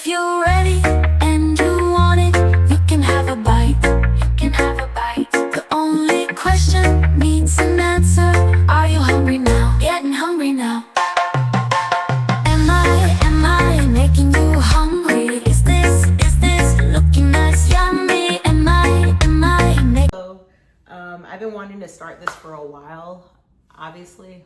you're ready and you want it, you can have a bite. You can have a bite. The only question needs an answer. Are you hungry now? Getting hungry now. Am I making you hungry? Is this looking nice, yummy? Am I making? So, I've been wanting to start this for a while, honestly,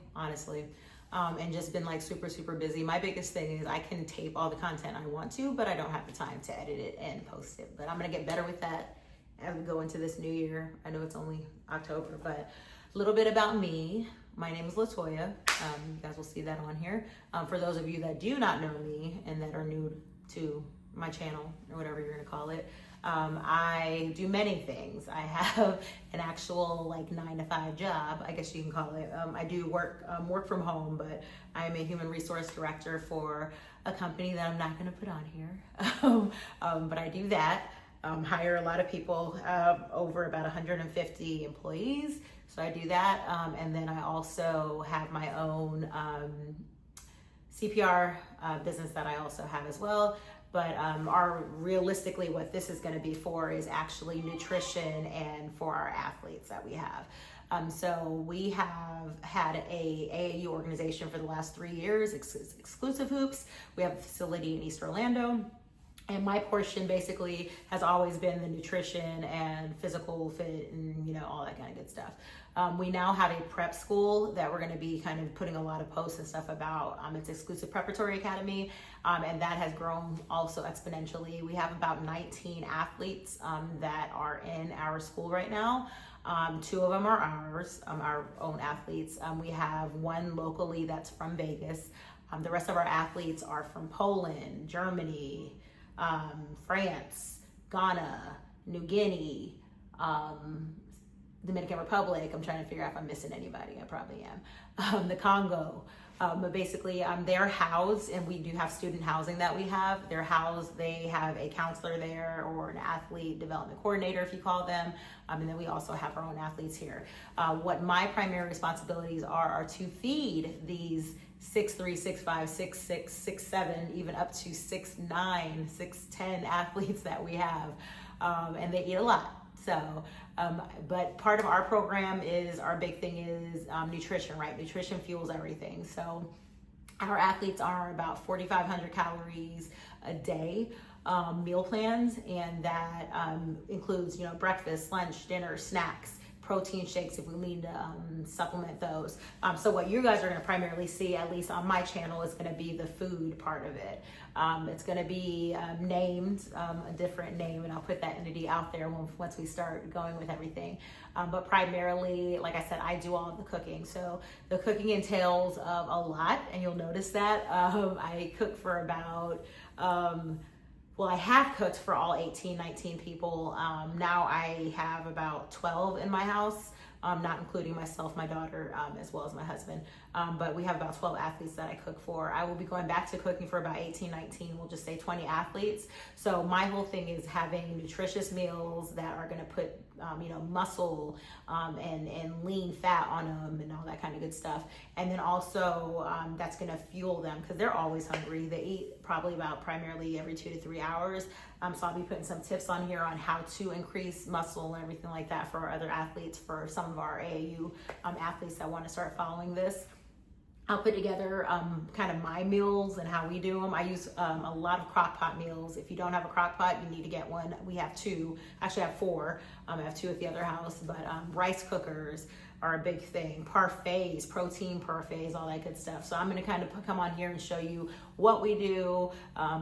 and just been like super busy. My biggest thing is I can tape all the content I want to, but I don't have the time to edit it and post it. But I'm gonna get better with that as we go into this new year. I know it's only October, but a little bit about me. My name is Latoya. You guys will see that on here. For those of you that do not know me and that are new to my channel or whatever you're gonna call it, I do many things. I have an actual like 9-to-5 job, I guess you can call it. I do work from home, but I am a human resource director for a company that I'm not going to put on here. But I do that. Hire a lot of people, over about 150 employees. So I do that. And then I also have my own CPR business that I also have as well. But realistically what this is going to be for is actually nutrition and for our athletes that we have. So we have had a AAU organization for the last 3 years, Exclusive Hoops. We have a facility in East Orlando. And my portion basically has always been the nutrition and physical fit and, you know, all that kind of good stuff. We now have a prep school that we're going to be kind of putting a lot of posts and stuff about. It's Exclusive Preparatory Academy, and that has grown also exponentially. We have about 19 athletes that are in our school right now. 2 of them are ours, our own athletes. We have one locally that's from Vegas. The rest of our athletes are from Poland, Germany, France, Ghana, New Guinea, Dominican Republic. I'm trying to figure out if I'm missing anybody. I probably am. The Congo. But basically, they're housed, and we do have student housing that we have. They're housed, they have a counselor there or an athlete development coordinator, if you call them. And then we also have our own athletes here. What my primary responsibilities are to feed these 6'3", 6'5", 6'6", 6'7", even up to 6'9", 6'10" athletes that we have. And they eat a lot. So, but part of our program is, our big thing is nutrition, right? Nutrition fuels everything. So our athletes are about 4,500 calories a day, meal plans, and that includes, you know, breakfast, lunch, dinner, snacks, protein shakes if we need to supplement those. So what you guys are going to primarily see, at least on my channel, is going to be the food part of it. It's going to be named a different name, and I'll put that entity out there once we start going with everything. But primarily, like I said, I do all of the cooking. So the cooking entails of a lot, and you'll notice that I cook for about well, I have cooked for all 18, 19 people. Now I have about 12 in my house, not including myself, my daughter, as well as my husband. But we have about 12 athletes that I cook for. I will be going back to cooking for about 18, 19, we'll just say 20 athletes. So my whole thing is having nutritious meals that are gonna put, you know, muscle and lean fat on them and all that kind of good stuff. And then also that's gonna fuel them, because they're always hungry. They eat probably about primarily every 2 to 3 hours. So I'll be putting some tips on here on how to increase muscle and everything like that for our other athletes, for some of our AAU athletes that want to start following this. I'll put together kind of my meals and how we do them. I use a lot of crock pot meals. If you don't have a crock pot, you need to get one. We have 2, actually I have 4. I have 2 at the other house, but rice cookers are a big thing. Parfaits, protein parfaits, all that good stuff. So I'm gonna kind of come on here and show you what we do,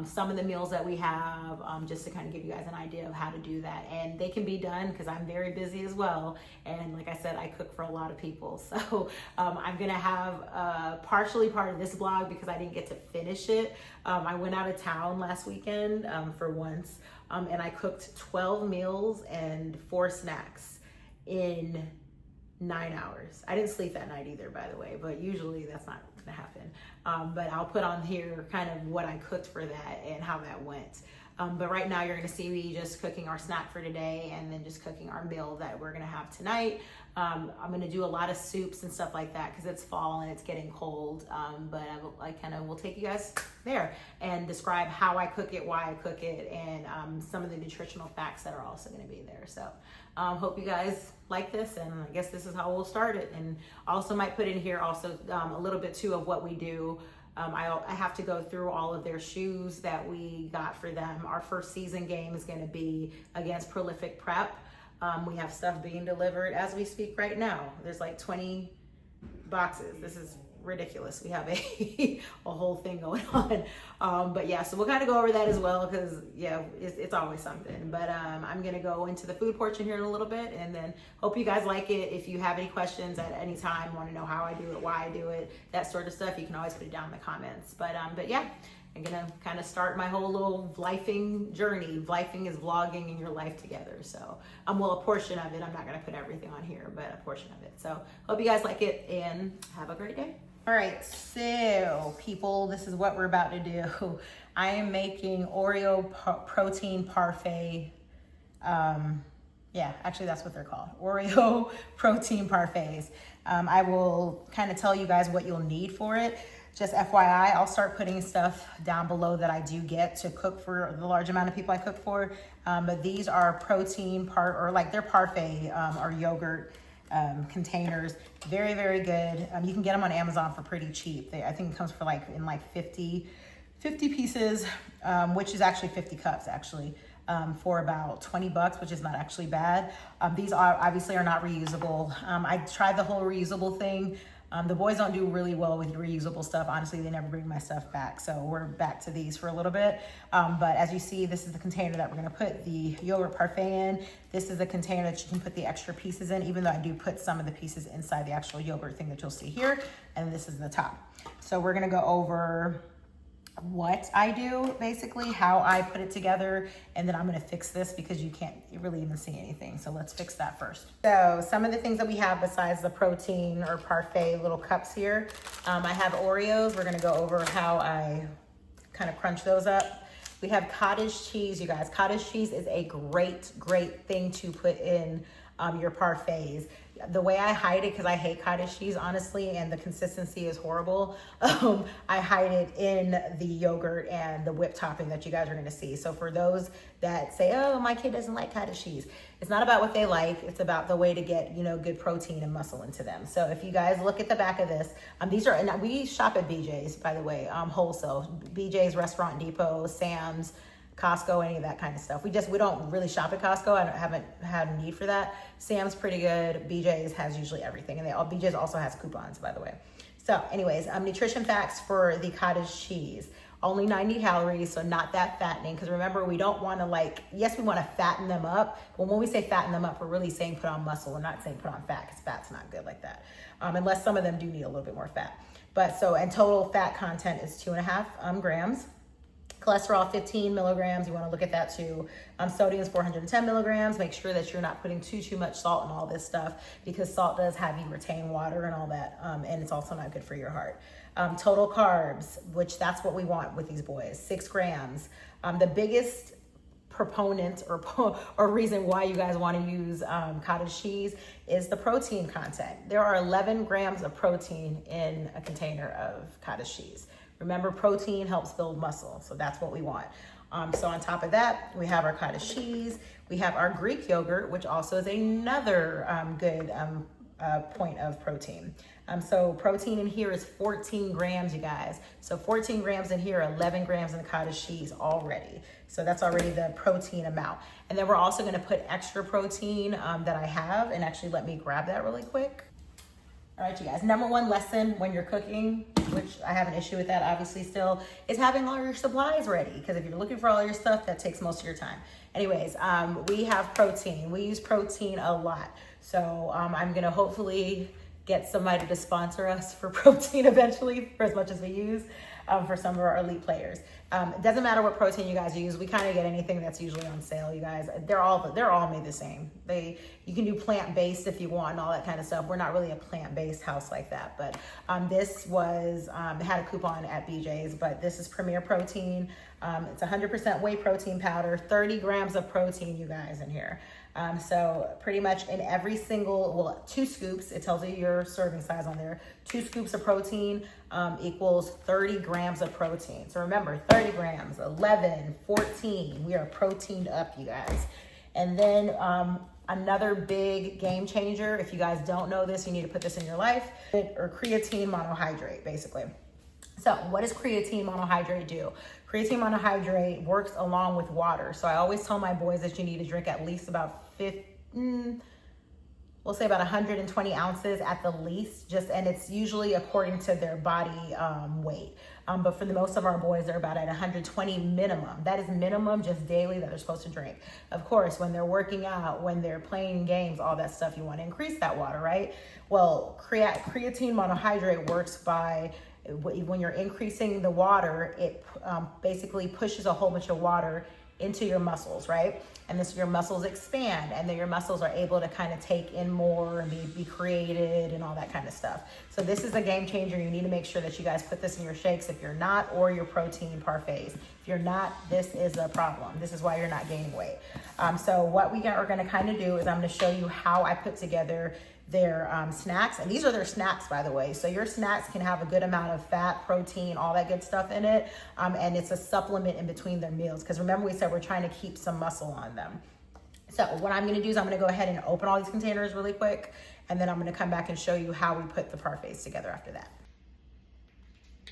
some of the meals that we have, just to kind of give you guys an idea of how to do that. And they can be done, because I'm very busy as well. And like I said, I cook for a lot of people. So I'm gonna have partially part of this vlog because I didn't get to finish it. I went out of town last weekend for once, and I cooked 12 meals and 4 snacks in 9 hours. I didn't sleep that night either, by the way, but usually that's not gonna happen. But I'll put on here kind of what I cooked for that and how that went. But right now you're gonna see me just cooking our snack for today and then just cooking our meal that we're gonna have tonight. I'm gonna do a lot of soups and stuff like that because it's fall and it's getting cold. But I kind of will take you guys there and describe how I cook it, why I cook it, and some of the nutritional facts that are also gonna be there. So hope you guys like this, and I guess this is how we'll start it. And also might put in here also a little bit too of what we do. I have to go through all of their shoes that we got for them. Our first season game is going to be against Prolific Prep. We have stuff being delivered as we speak right now. There's like 20 boxes. This is ridiculous. We have a whole thing going on. But yeah, so we'll kind of go over that as well because yeah, it's always something. But I'm going to go into the food portion here in a little bit, and then hope you guys like it. If you have any questions at any time, want to know how I do it, why I do it, that sort of stuff, you can always put it down in the comments. But yeah, I'm gonna kind of start my whole little lifing journey. Lifing is vlogging in your life together. So well, a portion of it. I'm not gonna put everything on here, but a portion of it. So hope you guys like it and have a great day. All right, so people, this is what we're about to do. I am making Oreo protein parfait. Yeah, actually that's what they're called, Oreo protein parfaits. I will kind of tell you guys what you'll need for it. Just FYI, I'll start putting stuff down below that I do get to cook for the large amount of people I cook for. But these are protein they're parfait or yogurt containers. Very, very good. You can get them on Amazon for pretty cheap. I think it comes for in 50 pieces, which is actually 50 cups actually, for about 20 bucks, which is not actually bad. These obviously are not reusable. I tried the whole reusable thing. The boys don't do really well with reusable stuff. Honestly, they never bring my stuff back. So we're back to these for a little bit. But as you see, this is the container that we're gonna put the yogurt parfait in. This is the container that you can put the extra pieces in, even though I do put some of the pieces inside the actual yogurt thing that you'll see here. And this is the top. So we're gonna go over what I do, basically how I put it together, and then I'm gonna fix this because you can't really even see anything. So let's fix that first. So some of the things that we have besides the protein or parfait little cups here, I have Oreos. We're gonna go over how I kind of crunch those up. We have cottage cheese, you guys. Cottage cheese is a great thing to put in your parfaits. The way I hide it, because I hate cottage cheese, honestly, and the consistency is horrible, I hide it in the yogurt and the whipped topping that you guys are gonna see. So for those that say, oh, my kid doesn't like cottage cheese, it's not about what they like, it's about the way to get, good protein and muscle into them. So if you guys look at the back of this, and we shop at BJ's, by the way, wholesale. BJ's, Restaurant Depot, Sam's, Costco, any of that kind of stuff. We don't really shop at Costco. I haven't had a need for that. Sam's pretty good. BJ's has usually everything, and BJ's also has coupons, by the way. So anyways, nutrition facts for the cottage cheese. Only 90 calories, so not that fattening, because remember, we don't want to yes, we want to fatten them up, but when we say fatten them up, we're really saying put on muscle. We're not saying put on fat, because fat's not good like that, unless some of them do need a little bit more fat. And total fat content is 2.5 grams. Cholesterol, 15 milligrams. You want to look at that too. Sodium is 410 milligrams. Make sure that you're not putting too much salt in all this stuff, because salt does have you retain water and all that. And it's also not good for your heart. Total carbs, which that's what we want with these boys, 6 grams. The biggest proponent or reason why you guys want to use cottage cheese is the protein content. There are 11 grams of protein in a container of cottage cheese. Remember, protein helps build muscle, so that's what we want. So on top of that, we have our cottage cheese. We have our Greek yogurt, which also is another good point of protein. So protein in here is 14 grams, you guys. So 14 grams in here, 11 grams in the cottage cheese already. So that's already the protein amount. And then we're also gonna put extra protein that I have, and actually let me grab that really quick. All right, you guys, number one lesson when you're cooking, which I have an issue with that obviously still, is having all your supplies ready. Because if you're looking for all your stuff, that takes most of your time. Anyways, we have protein. We use protein a lot. So I'm gonna hopefully get somebody to sponsor us for protein eventually, for as much as we use. for some of our elite players. It doesn't matter what protein you guys use. We kind of get anything that's usually on sale, you guys. They're all made the same. You can do plant-based if you want and all that kind of stuff. We're not really a plant-based house like that, but this was had a coupon at BJ's, but this is Premier Protein. It's 100% whey protein powder, 30 grams of protein, you guys, in here. So pretty much in every single, well, 2 scoops, it tells you your serving size on there. 2 scoops of protein equals 30 grams of protein. So remember, 30 grams, 11, 14. We are proteined up, you guys. And then another big game changer, if you guys don't know this, you need to put this in your life, or creatine monohydrate, basically. So what does creatine monohydrate do? Creatine monohydrate works along with water. So I always tell my boys that you need to drink at least about 120 ounces at the least, and it's usually according to their body weight. But for the most of our boys, they're about at 120 minimum. That is minimum just daily that they're supposed to drink. Of course, when they're working out, when they're playing games, all that stuff, you want to increase that water, right? Well, creatine monohydrate works by, when you're increasing the water, it basically pushes a whole bunch of water into your muscles, right? And your muscles expand, and then your muscles are able to kind of take in more and be created and all that kind of stuff. So this is a game changer. You need to make sure that you guys put this in your shakes if you're not, or your protein parfaits. If you're not, this is a problem. This is why you're not gaining weight. So what we are gonna kind of do is I'm gonna show you how I put together their snacks, and these are their snacks, by the way. So your snacks can have a good amount of fat, protein, all that good stuff in it, and it's a supplement in between their meals, because remember we said we're trying to keep some muscle on them. So what I'm gonna do is I'm gonna go ahead and open all these containers really quick, and then I'm gonna come back and show you how we put the parfaits together after that.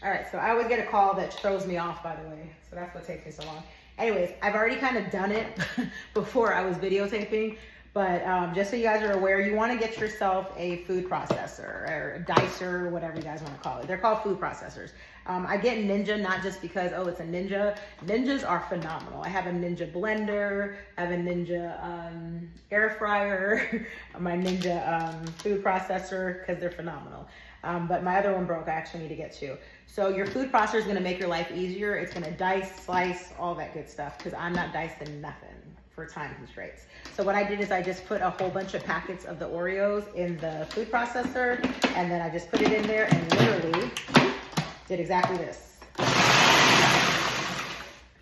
All right, so I always get a call that throws me off, by the way, so that's what takes me so long. Anyways, I've already kind of done it before I was videotaping. But just so you guys are aware, you want to get yourself a food processor or a dicer, whatever you guys want to call it. They're called food processors. I get Ninja not just because, oh, it's a Ninja. Ninjas are phenomenal. I have a Ninja blender, I have a Ninja air fryer, my Ninja food processor, because they're phenomenal. But my other one broke. I actually need to get 2. So your food processor is going to make your life easier. It's going to dice, slice, all that good stuff, because I'm not dicing nothing for time constraints. So what I did is I just put a whole bunch of packets of the Oreos in the food processor, and then I just put it in there and literally did exactly this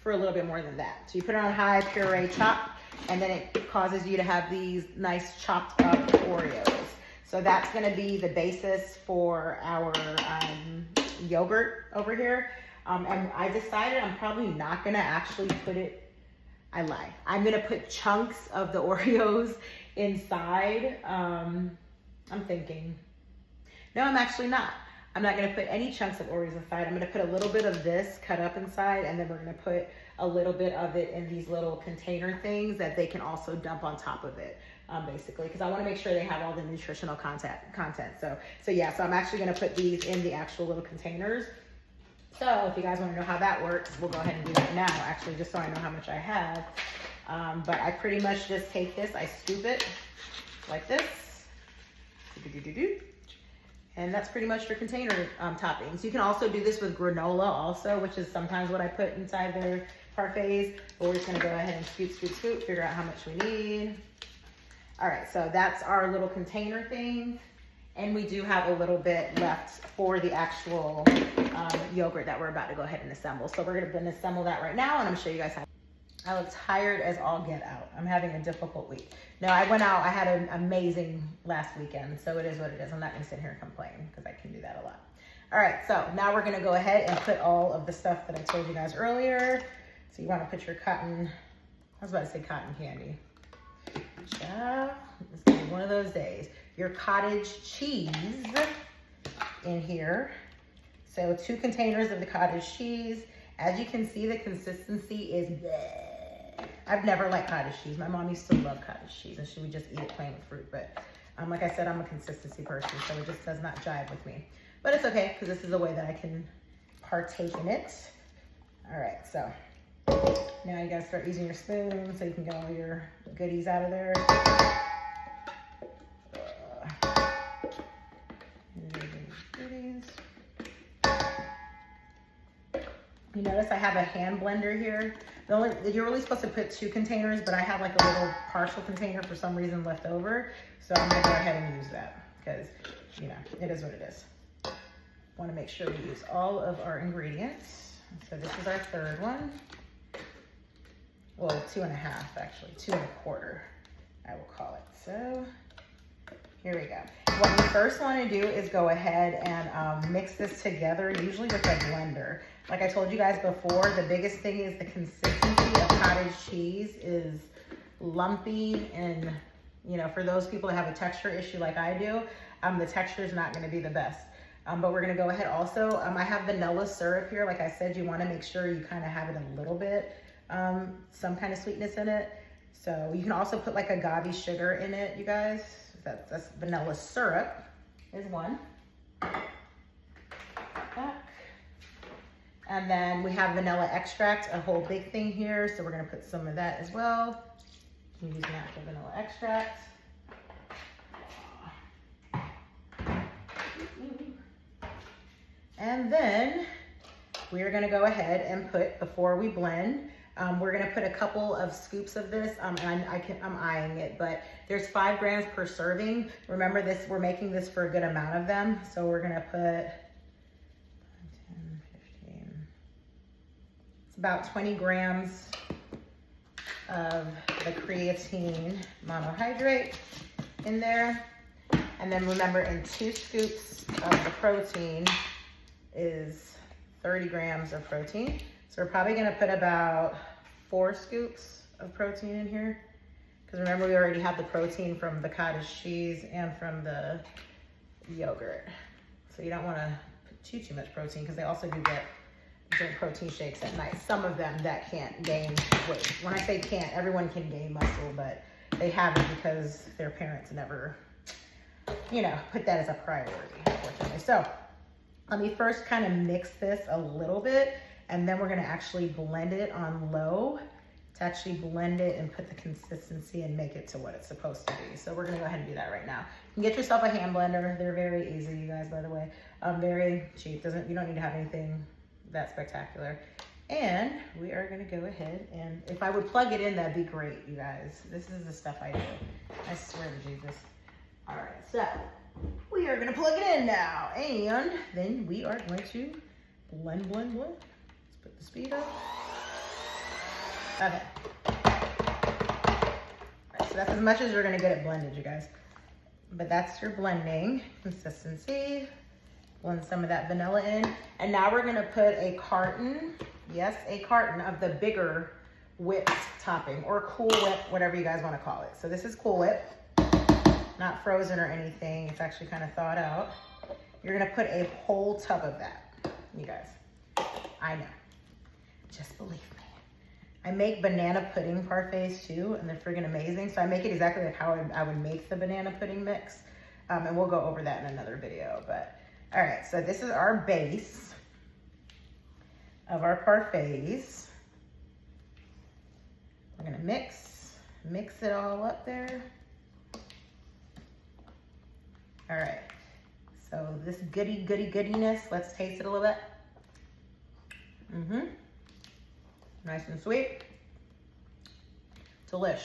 for a little bit more than that. So you put it on high, puree, chop, and then it causes you to have these nice chopped up Oreos. So that's gonna be the basis for our yogurt over here. And I decided I'm probably not gonna actually put it, I lied. I'm gonna put chunks of the Oreos inside. I'm thinking, no, I'm actually not. I'm not gonna put any chunks of Oreos inside. I'm gonna put a little bit of this cut up inside, and then we're gonna put a little bit of it in these little container things that they can also dump on top of it, basically, because I wanna make sure they have all the nutritional content. So yeah, so I'm actually gonna put these in the actual little containers. So if you guys want to know how that works, we'll go ahead and do that now, actually, just so I know how much I have. But I pretty much just take this, I scoop it like this. And that's pretty much your container toppings. You can also do this with granola also, which is sometimes what I put inside their parfaits. But we're just going to go ahead and scoop, figure out how much we need. All right, so that's our little container thing. And we do have a little bit left for the actual yogurt that we're about to go ahead and assemble. So we're gonna assemble that right now, and I'm gonna show you guys how. I look tired as all get out. I'm having a difficult week. No, I went out, I had an amazing last weekend, so it is what it is. I'm not gonna sit here and complain, because I can do that a lot. All right, so now we're gonna go ahead and put all of the stuff that I told you guys earlier. So you wanna put your cotton, I was about to say cotton candy. Yeah, it's gonna be one of those days. Your cottage cheese in here. So 2 containers of the cottage cheese. As you can see, the consistency is bleh. I've never liked cottage cheese. My mom used to love cottage cheese, and she would just eat it plain with fruit. But like I said, I'm a consistency person, so it just does not jive with me. But it's okay, because this is a way that I can partake in it. All right, so now you gotta start using your spoon so you can get all your goodies out of there. notice I have a hand blender here. You're really supposed to put 2 containers, but I have like a little partial container for some reason left over. So I'm gonna go ahead and use that because, you know, it is what it is. Want to make sure we use all of our ingredients. So this is our 3rd one. Well, 2.5 actually, 2 1/4, I will call it. So here we go. What we first want to do is go ahead and mix this together, usually with a blender. Like I told you guys before, the biggest thing is the consistency of cottage cheese is lumpy, and you know, for those people that have a texture issue like I do, the texture is not going to be the best. But we're going to go ahead also. I have vanilla syrup here. Like I said, you want to make sure you kind of have it a little bit, some kind of sweetness in it. So you can also put like agave sugar in it, you guys. That's vanilla syrup is one. And then we have vanilla extract, a whole big thing here. So we're gonna put some of that as well. You can use natural vanilla extract. And then we're gonna go ahead and put, before we blend, we're gonna put a couple of scoops of this, and I'm eyeing it, but there's 5 grams per serving. Remember this, we're making this for a good amount of them. So we're gonna put 10, 15, it's about 20 grams of the creatine monohydrate in there. And then remember, in 2 scoops of the protein is 30 grams of protein. So we're probably gonna put about 4 scoops of protein in here. Because remember, we already have the protein from the cottage cheese and from the yogurt. So you don't wanna put too much protein, because they also do drink protein shakes at night. Some of them that can't gain weight. When I say can't, everyone can gain muscle, but they haven't because their parents never, you know, put that as a priority, unfortunately. So let me first kind of mix this a little bit, and then we're gonna actually blend it on low to actually blend it and put the consistency and make it to what it's supposed to be. So we're gonna go ahead and do that right now. You can get yourself a hand blender. They're very easy, you guys, by the way. Very cheap. You don't need to have anything that spectacular. And we are gonna go ahead, and if I would plug it in, that'd be great, you guys. This is the stuff I do. I swear to Jesus. All right, so we are gonna plug it in now, and then we are going to blend. Let's put the speed up. Okay. All right, so that's as much as you're gonna get it blended, you guys. But that's your blending consistency. Blend some of that vanilla in. And now we're gonna put a carton, yes, a carton of the bigger whipped topping, or Cool Whip, whatever you guys wanna call it. So this is Cool Whip. Not frozen or anything, it's actually kind of thawed out. You're gonna put a whole tub of that, you guys. I know, just believe me. I make banana pudding parfaits too, and they're friggin' amazing. So I make it exactly like how I would make the banana pudding mix. And we'll go over that in another video. But all right, so this is our base of our parfaits. We're gonna mix it all up there. All right, so this goodiness, let's taste it a little bit. Nice and sweet. Delish.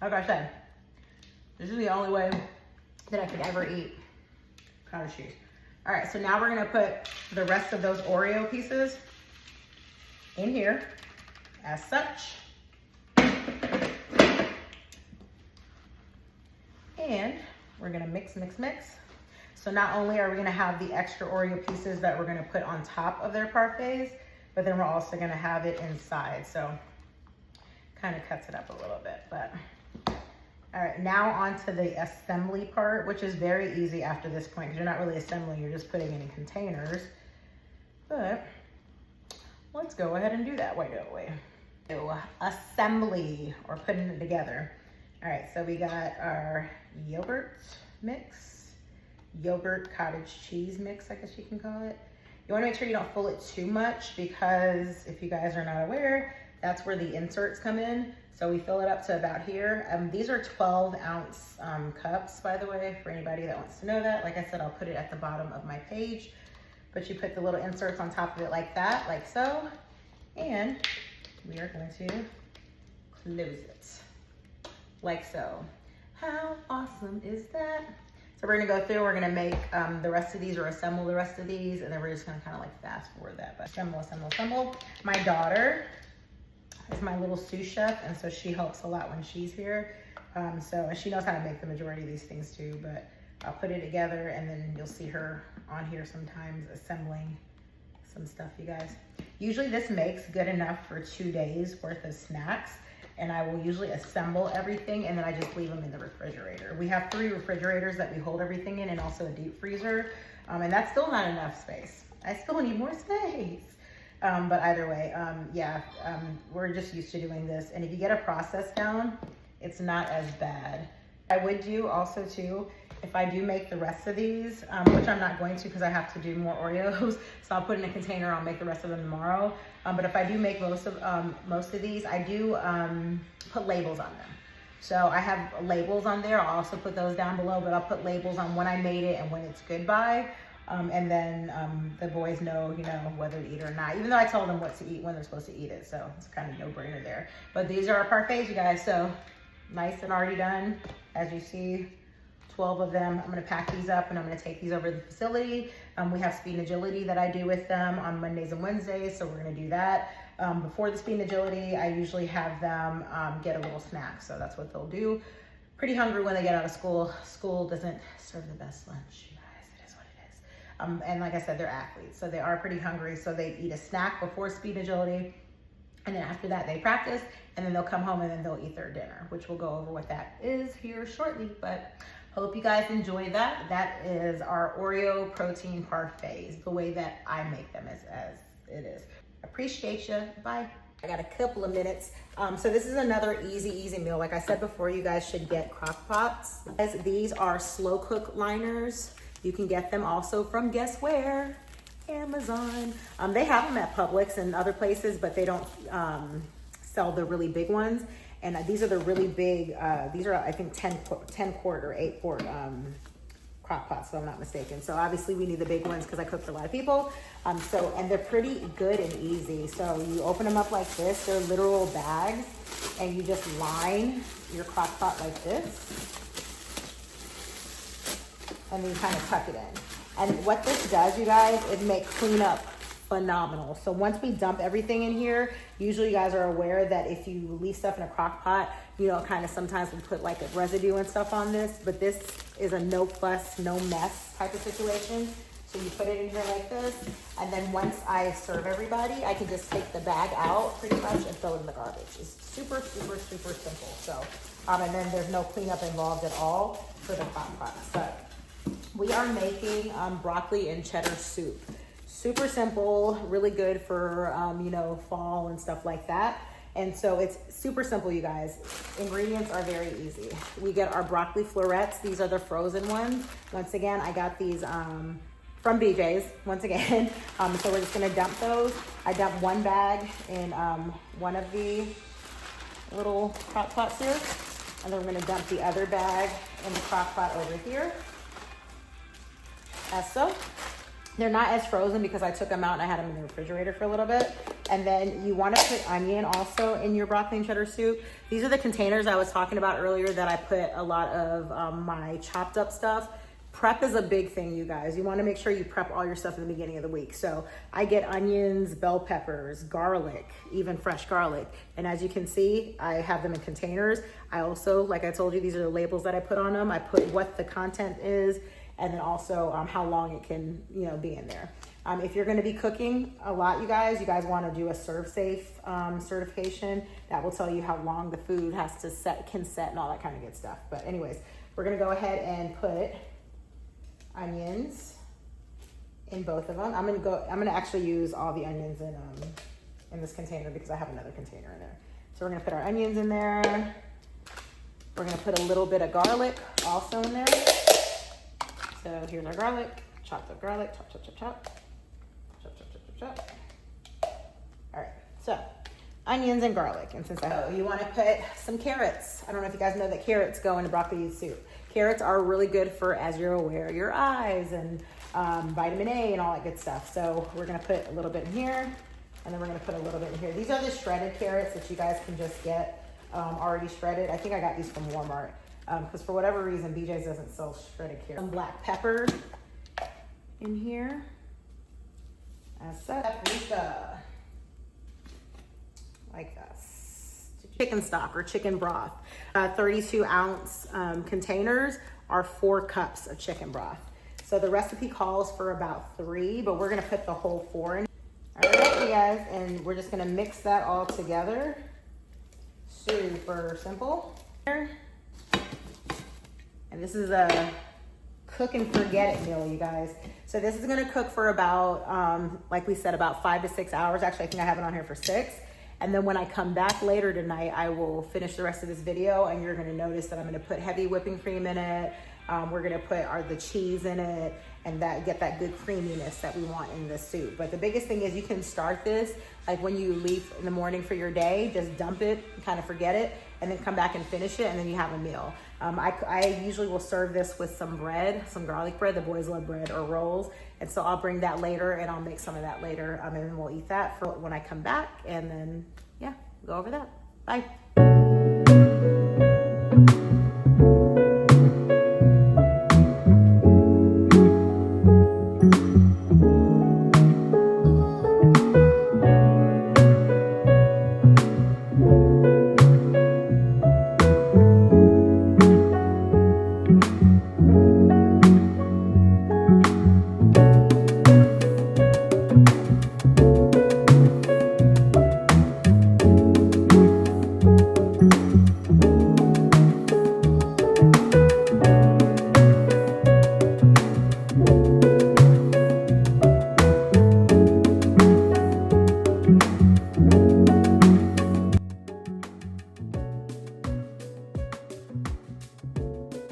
Like I said, this is the only way that I could ever eat cottage cheese. All right, so now we're gonna put the rest of those Oreo pieces in here as such. And we're gonna mix. So not only are we gonna have the extra Oreo pieces that we're gonna put on top of their parfaits, but then we're also gonna have it inside. So kind of cuts it up a little bit, but. All right, now on to the assembly part, which is very easy after this point, because you're not really assembling, you're just putting it in containers. But let's go ahead and do that, why don't we? So, assembly, or putting it together. All right, so we got our yogurt mix, yogurt cottage cheese mix, I guess you can call it. You wanna make sure you don't fill it too much, because if you guys are not aware, that's where the inserts come in. So we fill it up to about here. These are 12-ounce cups, by the way, for anybody that wants to know that. Like I said, I'll put it at the bottom of my page. but you put the little inserts on top of it like that, like so. And we are going to close it like so. How awesome is that? So we're gonna go through, we're gonna make the rest of these or assemble the rest of these, and then we're just gonna kind of like fast forward that, but assemble, assemble, assemble. My daughter is my little sous chef, and so she helps a lot when she's here. And she knows how to make the majority of these things too, but I'll put it together and then you'll see her on here sometimes assembling some stuff, you guys. Usually this makes good enough for 2 days worth of snacks, and I will usually assemble everything and then I just leave them in the refrigerator. We have 3 refrigerators that we hold everything in, and also a deep freezer, and that's still not enough space. I still need more space. But either way, we're just used to doing this, and if you get a process down, it's not as bad. I would do also too, if I do make the rest of these, which I'm not going to because I have to do more Oreos, so I'll put in a container, I'll make the rest of them tomorrow. But if I do make most of these, I do put labels on them. So I have labels on there, I'll also put those down below, but I'll put labels on when I made it and when it's good by. And then the boys know, you know, whether to eat or not, even though I told them what to eat when they're supposed to eat it. So it's kind of no-brainer there. But these are our parfaits, you guys. So nice and already done. As you see, 12 of them. I'm gonna pack these up and I'm gonna take these over to the facility. We have speed and agility that I do with them on Mondays and Wednesdays. So we're gonna do that. Before the speed and agility, I usually have them get a little snack. So that's what they'll do. Pretty hungry when they get out of school. School doesn't serve the best lunch. And like I said, they're athletes, so they are pretty hungry. So they eat a snack before speed agility, and then after that they practice, and then they'll come home and then they'll eat their dinner, which we'll go over what that is here shortly. But hope you guys enjoy that. That is our Oreo protein parfaits, the way that I make them as it is. Appreciate you. Bye. I got a couple of minutes. So this is another easy meal. Like I said before, you guys should get crock pots. As these are slow cook liners. You can get them also from, guess where? Amazon. They have them at Publix and other places, but they don't sell the really big ones. And these are the really big, these are I think 10 quart or 8 quart crock pots, if I'm not mistaken. So obviously we need the big ones because I cook for a lot of people. And they're pretty good and easy. So you open them up like this, they're literal bags, and you just line your crock pot like this. And then you kind of tuck it in. And what this does, you guys, it makes cleanup phenomenal. So once we dump everything in here, usually you guys are aware that if you leave stuff in a crock pot, you know, kind of sometimes we put like a residue and stuff on this, but this is a no fuss, no mess type of situation. So you put it in here like this, and then once I serve everybody, I can just take the bag out pretty much and throw it in the garbage. It's super simple. So, and then there's no cleanup involved at all for the crock pot. So we are making broccoli and cheddar soup. Super simple, really good for, you know, fall and stuff like that. And so it's super simple, you guys. Ingredients are very easy. We get our broccoli florets. These are the frozen ones. Once again, I got these from BJ's, once again. So we're just gonna dump those. I dumped 1 bag in one of the little crock pots here. And then we're gonna dump the other bag in the crock pot over here. As so. They're not as frozen because I took them out and I had them in the refrigerator for a little bit. And then you want to put onion also in your broccoli and cheddar soup. These are the containers I was talking about earlier that I put a lot of my chopped up stuff. Prep is a big thing, you guys. You want to make sure you prep all your stuff in the beginning of the week. So I get onions, bell peppers, garlic, even fresh garlic. And as you can see, I have them in containers. I also, like I told you, these are the labels that I put on them. I put what the content is, and then also how long it can, you know, be in there. If you're gonna be cooking a lot, you guys wanna do a ServSafe certification. That will tell you how long the food has to can set and all that kind of good stuff. But anyways, we're gonna go ahead and put onions in both of them. I'm gonna actually use all the onions in this container because I have another container in there. So we're gonna put our onions in there. We're gonna put a little bit of garlic also in there. So here's our garlic, chopped up garlic, chop. All right, so onions and garlic. And since you want to put some carrots. I don't know if you guys know that carrots go into broccoli soup. Carrots are really good for, as you're aware, your eyes and vitamin A and all that good stuff. So we're gonna put a little bit in here, and then we're gonna put a little bit in here. These are the shredded carrots that you guys can just get already shredded. I think I got these from Walmart because for whatever reason, BJ's doesn't sell shredded carrots. Some black pepper in here. As such, paprika, like this. Chicken stock or chicken broth. 32-ounce containers are 4 cups of chicken broth. So the recipe calls for about 3, but we're gonna put the whole 4 in. All right, you guys, and we're just gonna mix that all together. Super simple. And this is a cook and forget it meal, you guys. So this is gonna cook for about, like we said, about 5 to 6 hours. Actually, I think I have it on here for 6. And then when I come back later tonight, I will finish the rest of this video, and you're gonna notice that I'm gonna put heavy whipping cream in it. We're gonna put the cheese in it, and get that good creaminess that we want in the soup. But the biggest thing is you can start this, like when you leave in the morning for your day, just dump it, kind of forget it, and then come back and finish it, and then you have a meal. I usually will serve this with some bread, some garlic bread. The boys love bread, or rolls. And so I'll bring that later, and I'll make some of that later, and then we'll eat that for when I come back, and then, yeah, go over that. Bye.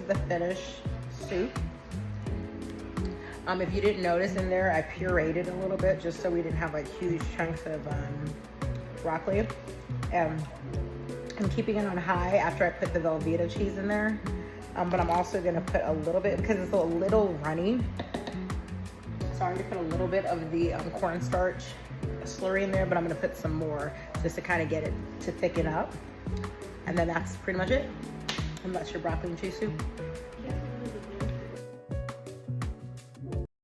The finished soup. If you didn't notice in there, I pureed it a little bit just so we didn't have like huge chunks of broccoli. I'm keeping it on high after I put the Velveeta cheese in there, but I'm also gonna put a little bit, because it's a little runny, so I'm gonna put a little bit of the cornstarch slurry in there, but I'm gonna put some more just to kind of get it to thicken up. And then that's pretty much it. And that's your broccoli and cheese soup.